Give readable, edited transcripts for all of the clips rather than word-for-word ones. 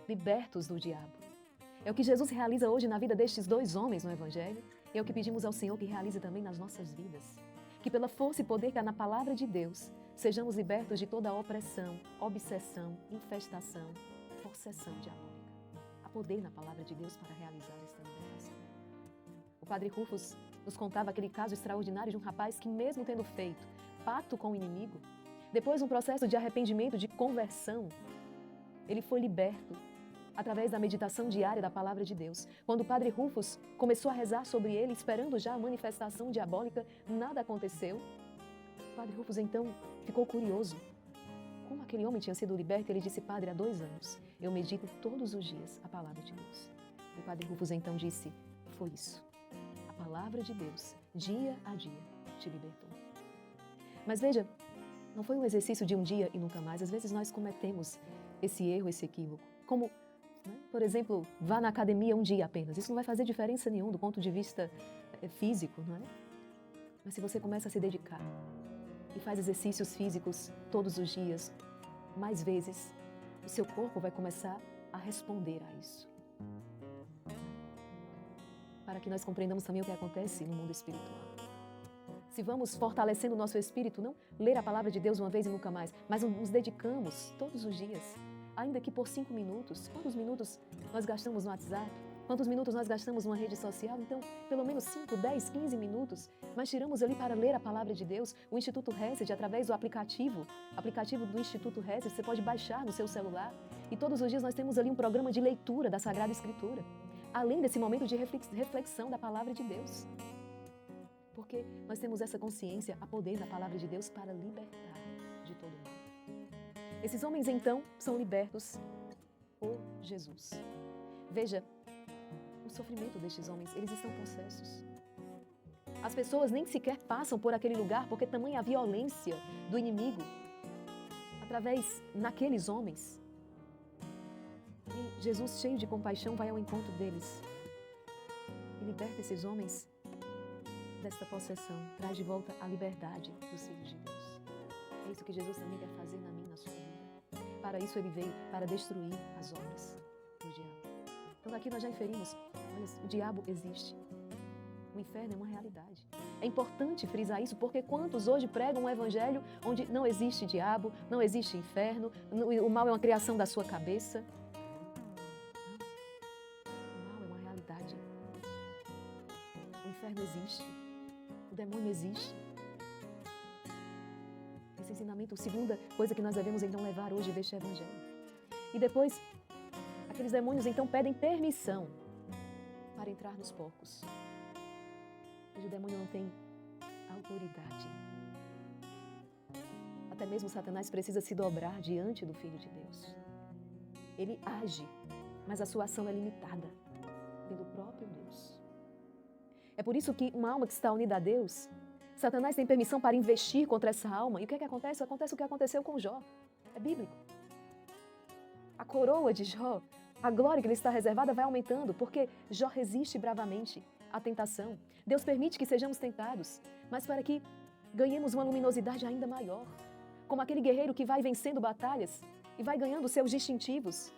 libertos do diabo. É o que Jesus realiza hoje na vida destes dois homens no Evangelho e é o que pedimos ao Senhor que realize também nas nossas vidas. Que pela força e poder que há na palavra de Deus, sejamos libertos de toda a opressão, obsessão, infestação, possessão diabólica. Há poder na palavra de Deus para realizar esta libertação. O padre Rufus nos contava aquele caso extraordinário de um rapaz que, mesmo tendo feito pacto com o inimigo, depois de um processo de arrependimento, de conversão, ele foi liberto através da meditação diária da palavra de Deus. Quando o padre Rufus começou a rezar sobre ele, esperando já a manifestação diabólica, nada aconteceu. O padre Rufus então ficou curioso. Como aquele homem tinha sido liberto, ele disse: padre, há 2 anos eu medito todos os dias a palavra de Deus. O padre Rufus então disse: foi isso. A palavra de Deus, dia a dia, te libertou. Mas veja, não foi um exercício de um dia e nunca mais. Às vezes nós cometemos esse erro, esse equívoco. Como, por exemplo, vá na academia um dia apenas. Isso não vai fazer diferença nenhuma do ponto de vista físico, não é? Mas se você começa a se dedicar e faz exercícios físicos todos os dias, mais vezes, o seu corpo vai começar a responder a isso. Para que nós compreendamos também o que acontece no mundo espiritual. Se vamos fortalecendo o nosso espírito, não ler a palavra de Deus uma vez e nunca mais, mas nos dedicamos todos os dias, ainda que por 5 minutos. Quantos minutos nós gastamos no WhatsApp? Quantos minutos nós gastamos numa rede social? Então, pelo menos 5, 10, 15 minutos, mas tiramos ali para ler a palavra de Deus. O Instituto Hesed, através do aplicativo do Instituto Hesed, você pode baixar no seu celular. E todos os dias nós temos ali um programa de leitura da Sagrada Escritura, além desse momento de reflexão da palavra de Deus. Porque nós temos essa consciência, a poder da palavra de Deus para libertar de todo mal. Esses homens, então, são libertos por Jesus. Veja, o sofrimento destes homens, eles estão possessos. As pessoas nem sequer passam por aquele lugar porque tamanha a violência do inimigo através naqueles homens. E Jesus, cheio de compaixão, vai ao encontro deles e liberta esses homens desta possessão, traz de volta a liberdade dos filhos de Deus. É isso que Jesus também quer fazer na minha e na sua vida. Para isso ele veio, para destruir as obras do diabo. Então daqui nós já inferimos, olha, o diabo existe. O inferno é uma realidade. É importante frisar isso, porque quantos hoje pregam um evangelho onde não existe diabo, não existe inferno, o mal é uma criação da sua cabeça. Não, o mal é uma realidade. O inferno existe. O demônio existe. Esse ensinamento, a segunda coisa que nós devemos então levar hoje deste evangelho. E depois, aqueles demônios então pedem permissão para entrar nos porcos. Mas o demônio não tem autoridade. Até mesmo Satanás precisa se dobrar diante do Filho de Deus. Ele age, mas a sua ação é limitada pelo próprio Deus. É por isso que uma alma que está unida a Deus, Satanás tem permissão para investir contra essa alma. E o que é que acontece? Acontece o que aconteceu com Jó. É bíblico. A coroa de Jó, a glória que lhe está reservada vai aumentando, porque Jó resiste bravamente à tentação. Deus permite que sejamos tentados, mas para que ganhemos uma luminosidade ainda maior. Como aquele guerreiro que vai vencendo batalhas e vai ganhando seus distintivos.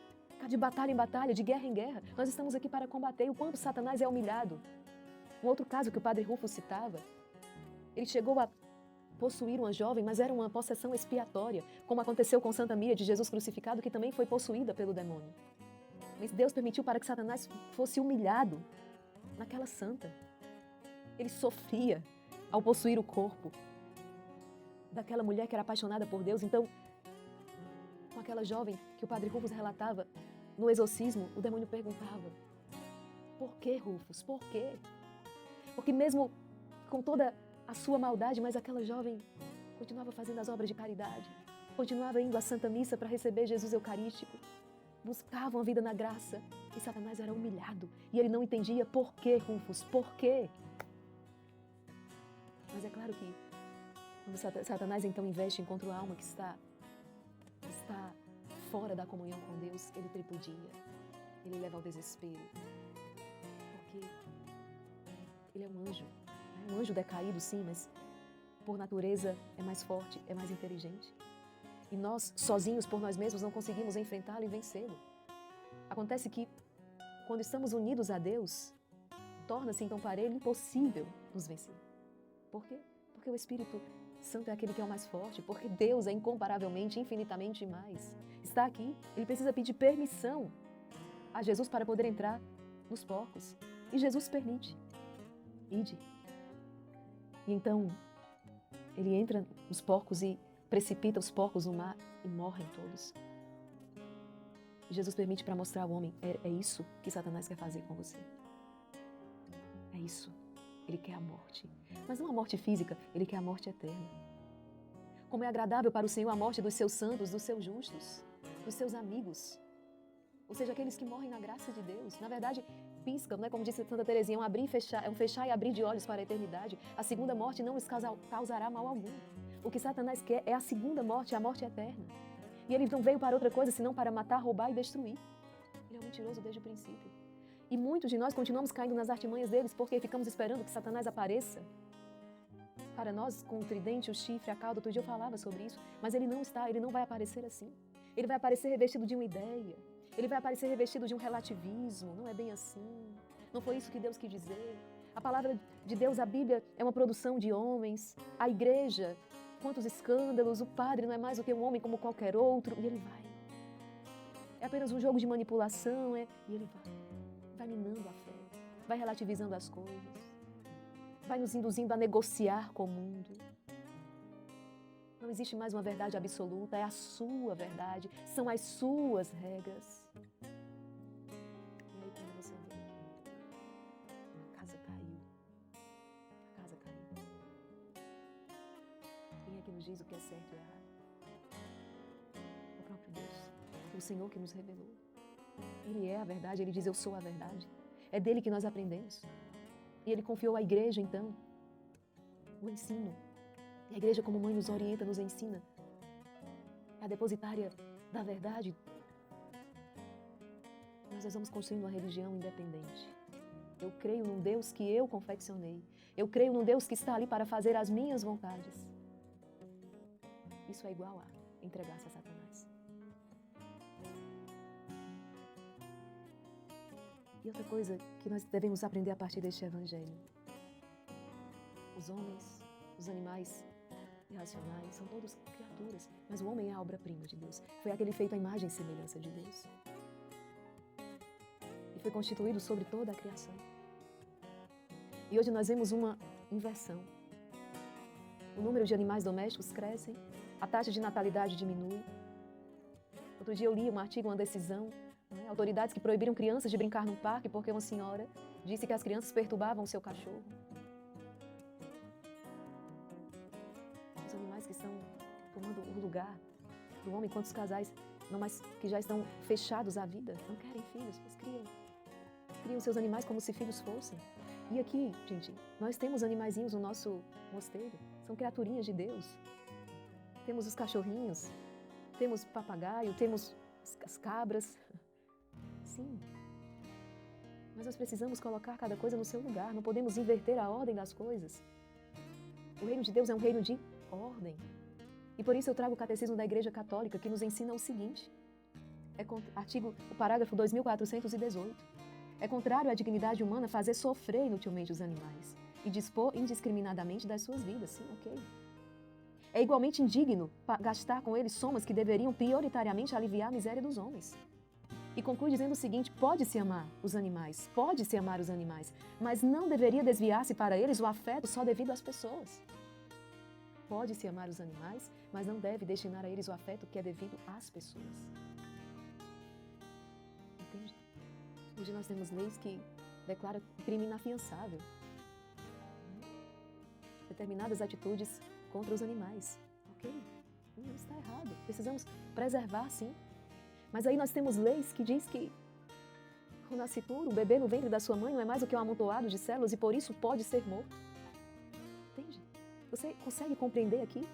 De batalha em batalha, de guerra em guerra. Nós estamos aqui para combater o quanto Satanás é humilhado. Um outro caso que o padre Rufus citava, ele chegou a possuir uma jovem, mas era uma possessão expiatória, como aconteceu com Santa Míria de Jesus crucificado, que também foi possuída pelo demônio. Mas Deus permitiu para que Satanás fosse humilhado naquela santa. Ele sofria ao possuir o corpo daquela mulher que era apaixonada por Deus. Então, com aquela jovem que o padre Rufus relatava, no exorcismo, o demônio perguntava: por que, Rufus? Por quê? Porque mesmo com toda a sua maldade, mas aquela jovem continuava fazendo as obras de caridade, continuava indo à Santa Missa para receber Jesus Eucarístico, buscavam a vida na graça, e Satanás era humilhado, e ele não entendia por quê, Rufus, por quê? Mas é claro que quando Satanás então investe contra uma alma que está fora da comunhão com Deus, ele tripudia, ele leva ao desespero, porque ele é um anjo decaído, sim, mas por natureza é mais forte, é mais inteligente. E nós, sozinhos por nós mesmos, não conseguimos enfrentá-lo e vencê-lo. Acontece que, quando estamos unidos a Deus, torna-se então para Ele impossível nos vencer. Por quê? Porque o Espírito Santo é aquele que é o mais forte, porque Deus é incomparavelmente, infinitamente mais. Está aqui, Ele precisa pedir permissão a Jesus para poder entrar nos porcos. E Jesus permite. Ide. E então, Ele entra nos porcos e precipita os porcos no mar e morrem todos. E Jesus permite para mostrar ao homem, é isso que Satanás quer fazer com você. É isso. Ele quer a morte. Mas não a morte física, Ele quer a morte eterna. Como é agradável para o Senhor a morte dos seus santos, dos seus justos, dos seus amigos. Ou seja, aqueles que morrem na graça de Deus. Na verdade, piscam, né? Como disse Santa Teresinha, é um fechar e abrir de olhos para a eternidade. A segunda morte não lhes causará mal algum. O que Satanás quer é a segunda morte, a morte eterna. E ele não veio para outra coisa, senão para matar, roubar e destruir. Ele é um mentiroso desde o princípio. E muitos de nós continuamos caindo nas artimanhas deles porque ficamos esperando que Satanás apareça para nós com o tridente, o chifre, a cauda. Outro dia eu falava sobre isso, mas ele não está, ele não vai aparecer assim. Ele vai aparecer revestido de uma ideia. Ele vai aparecer revestido de um relativismo. Não é bem assim. Não foi isso que Deus quis dizer. A palavra de Deus, a Bíblia, é uma produção de homens. A igreja, quantos escândalos. O padre não é mais do que um homem como qualquer outro. E ele vai. É apenas um jogo de manipulação. E ele vai. Vai minando a fé. Vai relativizando as coisas. Vai nos induzindo a negociar com o mundo. Não existe mais uma verdade absoluta, é a sua verdade, são as suas regras. E aí quando você vê, a casa caiu. A casa caiu. Quem é que nos diz o que é certo e errado? O próprio Deus, o Senhor que nos revelou. Ele é a verdade, Ele diz, eu sou a verdade. É dele que nós aprendemos. E Ele confiou à igreja, então, o ensino. E a igreja, como mãe, nos orienta, nos ensina. É a depositária da verdade. Mas nós vamos construindo uma religião independente. Eu creio num Deus que eu confeccionei. Eu creio num Deus que está ali para fazer as minhas vontades. Isso é igual a entregar-se a Satanás. E outra coisa que nós devemos aprender a partir deste evangelho. Os homens, os animais irracionais, são todos criaturas, mas o homem é a obra-prima de Deus. Foi aquele feito à imagem e semelhança de Deus. E foi constituído sobre toda a criação. E hoje nós vemos uma inversão. O número de animais domésticos cresce, a taxa de natalidade diminui. Outro dia eu li um artigo, uma decisão, autoridades que proibiram crianças de brincar num parque porque uma senhora disse que as crianças perturbavam o seu cachorro. Os animais que estão tomando o lugar do homem, quantos casais não mais, que já estão fechados à vida, não querem filhos, mas criam seus animais como se filhos fossem. E aqui, gente, nós temos animaizinhos no nosso mosteiro, são criaturinhas de Deus. Temos os cachorrinhos, temos papagaio, temos as cabras. Sim, mas nós precisamos colocar cada coisa no seu lugar, não podemos inverter a ordem das coisas. O reino de Deus é um reino de ordem. E por isso eu trago o Catecismo da Igreja Católica, que nos ensina o seguinte, o parágrafo 2418. É contrário à dignidade humana fazer sofrer inutilmente os animais e dispor indiscriminadamente das suas vidas, sim, ok. É igualmente indigno gastar com eles somas que deveriam prioritariamente aliviar a miséria dos homens. E conclui dizendo o seguinte, pode-se amar os animais, mas não deveria desviar-se para eles o afeto só devido às pessoas. Pode-se amar os animais, mas não deve destinar a eles o afeto que é devido às pessoas. Entende? Hoje nós temos leis que declaram crime inafiançável. Determinadas atitudes contra os animais. Ok? Não está errado. Precisamos preservar, sim. Mas aí nós temos leis que diz que o nascituro, o bebê no ventre da sua mãe, não é mais do que um amontoado de células e por isso pode ser morto. Entende? Você consegue compreender aqui?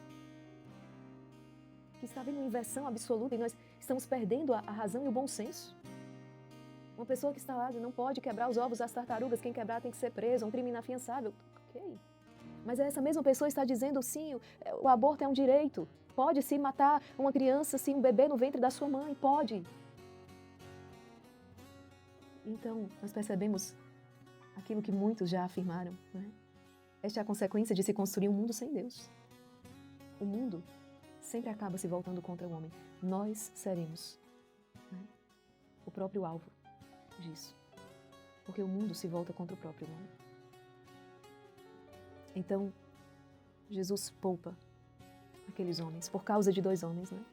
Que está havendo uma inversão absoluta e nós estamos perdendo a razão e o bom senso. Uma pessoa que está lá não pode quebrar os ovos das tartarugas, quem quebrar tem que ser preso, é um crime inafiançável. Ok. Mas essa mesma pessoa está dizendo, sim, o aborto é um direito. Pode-se matar uma criança, sim, um bebê no ventre da sua mãe, pode. Então, nós percebemos aquilo que muitos já afirmaram, né? Esta é a consequência de se construir um mundo sem Deus. O mundo sempre acaba se voltando contra o homem. Nós seremos, né, o próprio alvo disso. Porque o mundo se volta contra o próprio homem. Então, Jesus poupa aqueles homens, por causa de 2 homens, né?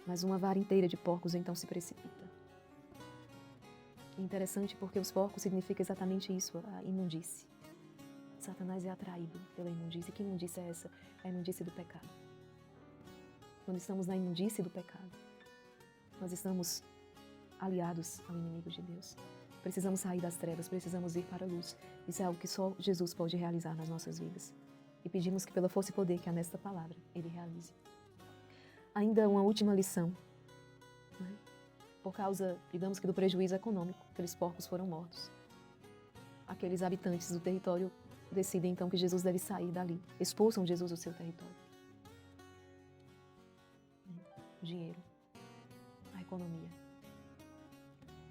Mas uma vara inteira de porcos então se precipita. É interessante porque os porcos significa exatamente isso, a imundície. Satanás é atraído pela imundície. Que imundície é essa? É a imundície do pecado. Quando estamos na imundície do pecado, nós estamos aliados ao inimigo de Deus. Precisamos sair das trevas, precisamos ir para a luz. Isso é algo que só Jesus pode realizar nas nossas vidas. E pedimos que pela força e poder que há nesta palavra, Ele realize. Ainda uma última lição, né? Por causa, digamos que do prejuízo econômico, aqueles porcos foram mortos. Aqueles habitantes do território decidem então que Jesus deve sair dali, expulsam Jesus do seu território. O dinheiro, a economia,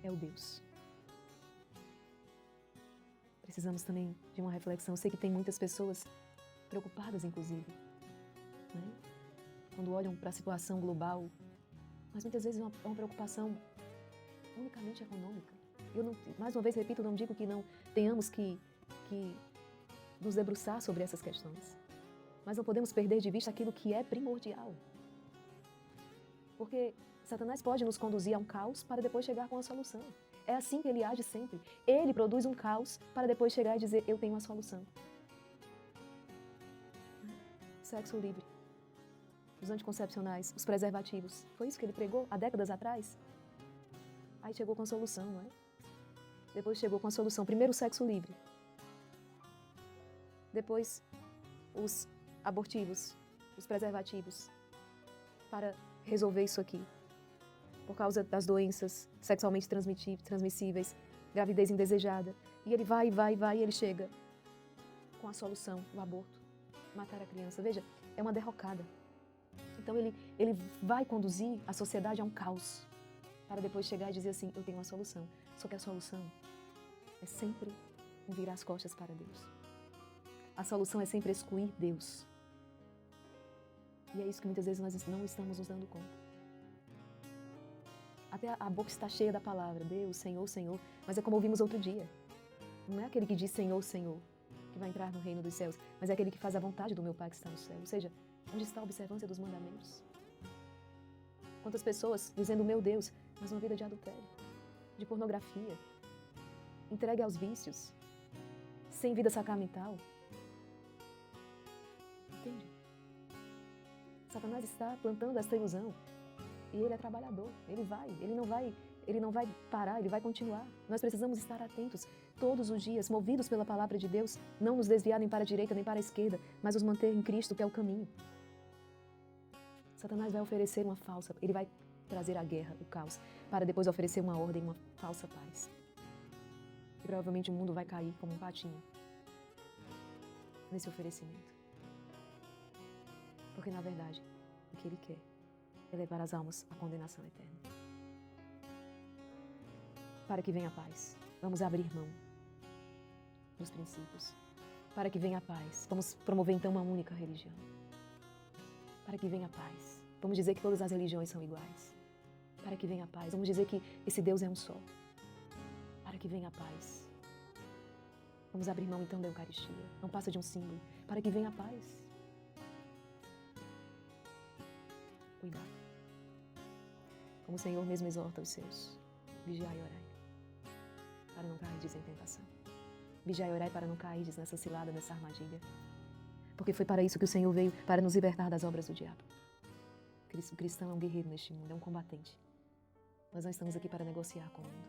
é o Deus. Precisamos também de uma reflexão. Eu sei que tem muitas pessoas preocupadas, inclusive, né? Quando olham para a situação global, mas muitas vezes é uma preocupação unicamente econômica. Eu não, mais uma vez repito, não digo que não tenhamos que nos debruçar sobre essas questões, mas não podemos perder de vista aquilo que é primordial. Porque Satanás pode nos conduzir a um caos para depois chegar com a solução. É assim que ele age sempre. Ele produz um caos para depois chegar e dizer, eu tenho a solução. Sexo livre, os anticoncepcionais, os preservativos. Foi isso que ele pregou há décadas atrás? Aí chegou com a solução, não é? Depois chegou com a solução. Primeiro o sexo livre. Depois os abortivos, os preservativos, para resolver isso aqui. Por causa das doenças sexualmente transmissíveis, gravidez indesejada. E ele vai, e ele chega com a solução, o aborto, matar a criança. Veja, é uma derrocada. Então ele vai conduzir a sociedade a um caos, para depois chegar e dizer assim, eu tenho uma solução. Só que a solução é sempre um virar as costas para Deus. A solução é sempre excluir Deus. E é isso que muitas vezes nós não estamos nos dando conta. Até a boca está cheia da palavra, Deus, Senhor, Senhor, mas é como ouvimos outro dia. Não é aquele que diz Senhor, Senhor, que vai entrar no reino dos céus, mas é aquele que faz a vontade do meu Pai que está no céu. Ou seja, onde está a observância dos mandamentos? Quantas pessoas dizendo, meu Deus, mas uma vida de adultério, de pornografia, entregue aos vícios, sem vida sacramental. Entende? Satanás está plantando esta ilusão. E ele é trabalhador, ele não vai parar, ele vai continuar. Nós precisamos estar atentos todos os dias, movidos pela palavra de Deus, não nos desviar nem para a direita nem para a esquerda, mas nos manter em Cristo, que é o caminho. Satanás vai oferecer uma falsa, ele vai trazer a guerra, o caos, para depois oferecer uma ordem, uma falsa paz. E provavelmente o mundo vai cair como um patinho nesse oferecimento. Porque, na verdade, o que ele quer é levar as almas à condenação eterna. Para que venha a paz, vamos abrir mão dos princípios. Para que venha a paz, vamos promover então uma única religião. Para que venha a paz, vamos dizer que todas as religiões são iguais. Para que venha a paz, vamos dizer que esse Deus é um só. Para que venha a paz, vamos abrir mão então da Eucaristia. Não passa de um símbolo. Para que venha a paz. Cuidado. Como o Senhor mesmo exorta os seus. Vigiai e orai, para não cairdes em tentação. Vigiai e orai para não cairdes nessa cilada, nessa armadilha. Porque foi para isso que o Senhor veio, para nos libertar das obras do diabo. O cristão é um guerreiro neste mundo, é um combatente. Nós não estamos aqui para negociar com o mundo.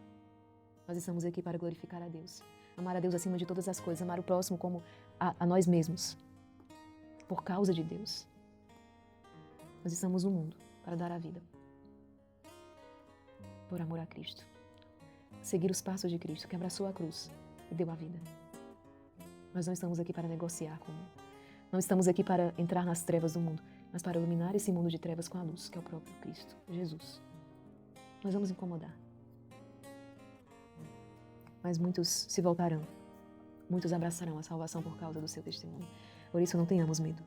Nós estamos aqui para glorificar a Deus. Amar a Deus acima de todas as coisas, amar o próximo como a nós mesmos. Por causa de Deus. Nós estamos no mundo para dar a vida. Por amor a Cristo. Seguir os passos de Cristo, que abraçou a cruz e deu a vida. Nós não estamos aqui para negociar com o mundo. Não estamos aqui para entrar nas trevas do mundo, mas para iluminar esse mundo de trevas com a luz, que é o próprio Cristo, Jesus. Nós vamos incomodar. mas muitos se voltarão. Muitos abraçarão a salvação por causa do seu testemunho. Por isso, não tenhamos medo.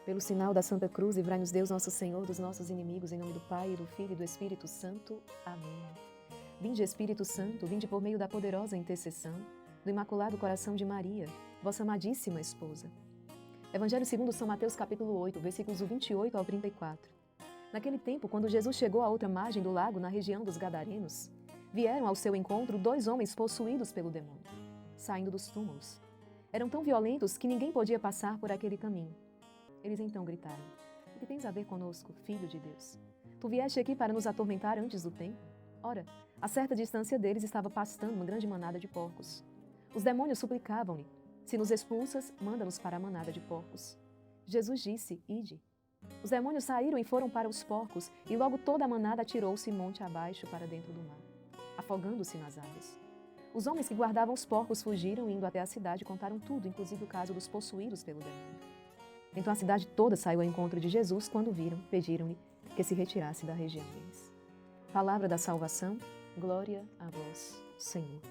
Pelo sinal da Santa Cruz, livrai-nos Deus, nosso Senhor, dos nossos inimigos, em nome do Pai, e do Filho e do Espírito Santo. Amém. Vinde, Espírito Santo, vinde por meio da poderosa intercessão do Imaculado Coração de Maria, vossa amadíssima esposa. Evangelho segundo São Mateus, capítulo 8, versículos do 28 ao 34. Naquele tempo, quando Jesus chegou à outra margem do lago, na região dos Gadarenos, vieram ao seu encontro 2 homens possuídos pelo demônio, saindo dos túmulos. Eram tão violentos que ninguém podia passar por aquele caminho. Eles então gritaram: O que tens a ver conosco, Filho de Deus? Tu vieste aqui para nos atormentar antes do tempo? Ora, a certa distância deles estava pastando uma grande manada de porcos. Os demônios suplicavam-lhe: Se nos expulsas, manda-nos para a manada de porcos. Jesus disse: Ide. Os demônios saíram e foram para os porcos, e logo toda a manada atirou-se monte abaixo para dentro do mar, afogando-se nas águas. Os homens que guardavam os porcos fugiram, indo até a cidade e contaram tudo, inclusive o caso dos possuídos pelo demônio. Então a cidade toda saiu ao encontro de Jesus. Quando viram, pediram-lhe que se retirasse da região deles. Palavra da salvação, glória a vós, Senhor.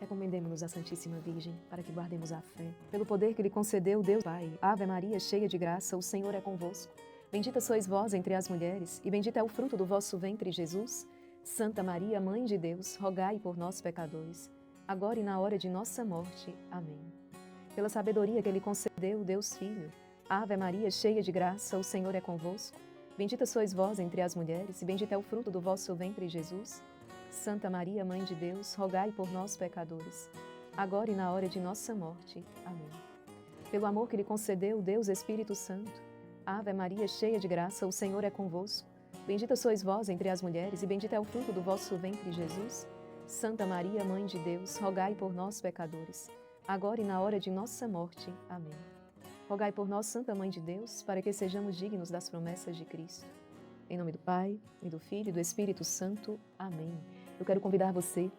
Recomendemo-nos à Santíssima Virgem, para que guardemos a fé. Pelo poder que lhe concedeu Deus Pai. Ave Maria, cheia de graça, o Senhor é convosco. Bendita sois vós entre as mulheres, e bendito é o fruto do vosso ventre, Jesus. Santa Maria, Mãe de Deus, rogai por nós, pecadores, agora e na hora de nossa morte. Amém. Pela sabedoria que lhe concedeu Deus Filho. Ave Maria, cheia de graça, o Senhor é convosco. Bendita sois vós entre as mulheres, e bendito é o fruto do vosso ventre, Jesus. Santa Maria, Mãe de Deus, rogai por nós, pecadores, agora e na hora de nossa morte. Amém. Pelo amor que lhe concedeu Deus Espírito Santo. Ave Maria, cheia de graça, o Senhor é convosco. Bendita sois vós entre as mulheres, e bendito é o fruto do vosso ventre, Jesus. Santa Maria, Mãe de Deus, rogai por nós, pecadores, agora e na hora de nossa morte. Amém. Rogai por nós, Santa Mãe de Deus, para que sejamos dignos das promessas de Cristo. Em nome do Pai, e do Filho, e do Espírito Santo. Amém. Eu quero convidar você